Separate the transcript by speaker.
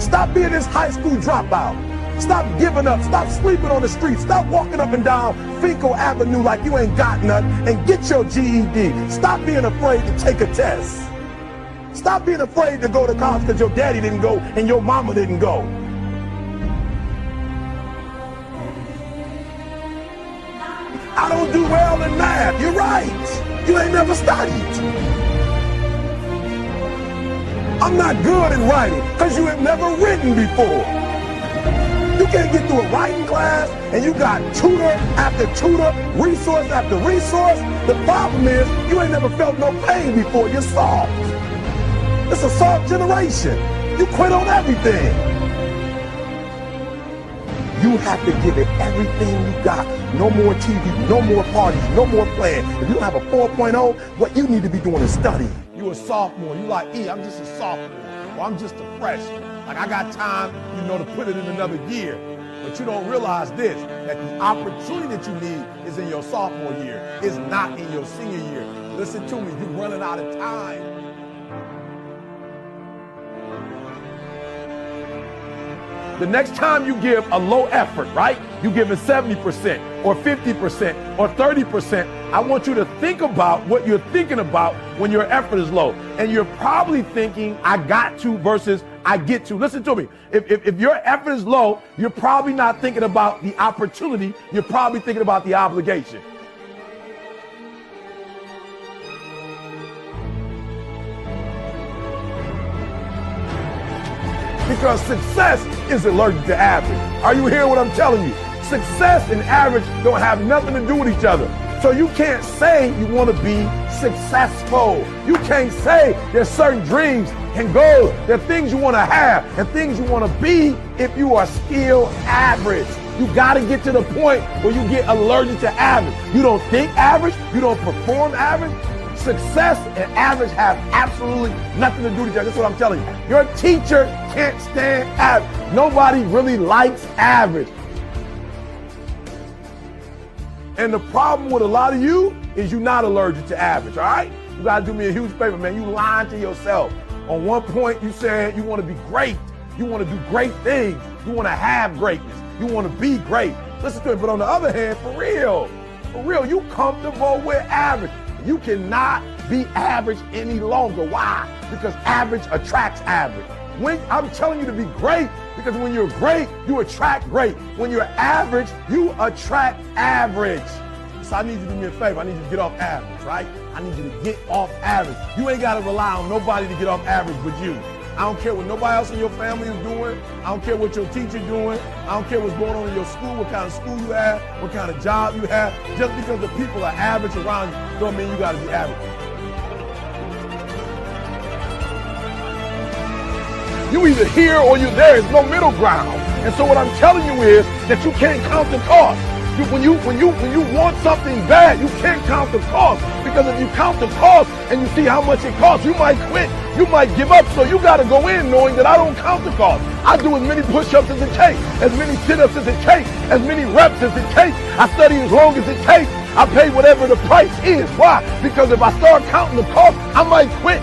Speaker 1: Stop being this high school dropout. Stop giving up. Stop sleeping on the street. Stop walking up and down Fenkell Avenue like you ain't got nothing, and get your GED. Stop being afraid to take a test. Stop being afraid to go to college because your daddy didn't go and your mama didn't go. I don't do well in math. You're right. You ain't never studied. I'm not good in writing because you have never written before. You can't get through a writing class and you got tutor after tutor, resource after resource. The problem is you ain't never felt no pain before. You're soft. It's a soft generation. You quit on everything. You have to give it everything you got. No more TV, no more parties, no more playing. If you don't have a 4.0, what you need to be doing is study. You a sophomore. You like, I'm just a sophomore. Or I'm just a freshman. Like I got time, to put it in another year. But you don't realize this, that the opportunity that you need is in your sophomore year. It's not in your senior year. Listen to me, you're running out of time. The next time you give a low effort, right? You give it 70% or 50% or 30%. I want you to think about what you're thinking about when your effort is low. And you're probably thinking, I got to versus I get to. Listen to me. If your effort is low, you're probably not thinking about the opportunity. You're probably thinking about the obligation. Because success is allergic to average. Are you hearing what I'm telling you? Success and average don't have nothing to do with each other. So you can't say you want to be successful. You can't say there's certain dreams and goals. There are things you want to have and things you want to be if you are still average. You got to get to the point where you get allergic to average. You don't think average. You don't perform average. Success and average have absolutely nothing to do with each other. That's what I'm telling you. Your teacher can't stand average. Nobody really likes average. And the problem with a lot of you is you're not allergic to average, all right? You got to do me a huge favor, man. You lying to yourself. On one point, you said you want to be great. You want to do great things. You want to have greatness. You want to be great. Listen to it. But on the other hand, for real, you comfortable with average. You cannot be average any longer. Why? Because average attracts average. When I'm telling you to be great, because when you're great, you attract great. When you're average, you attract average. So I need you to do me a favor. I need you to get off average, right? I need you to get off average. You ain't got to rely on nobody to get off average but you. I don't care what nobody else in your family is doing. I don't care what your teacher's doing. I don't care what's going on in your school, what kind of school you have, what kind of job you have. Just because the people are average around you don't mean you got to be average. You either here or you're there. There's no middle ground. And so what I'm telling you is that you can't count the cost. When you want something bad, you can't count the cost. Because if you count the cost and you see how much it costs, you might quit. You might give up. So you got to go in knowing that I don't count the cost. I do as many push-ups as it takes, as many sit-ups as it takes, as many reps as it takes. I study as long as it takes. I pay whatever the price is. Why? Because if I start counting the cost, I might quit.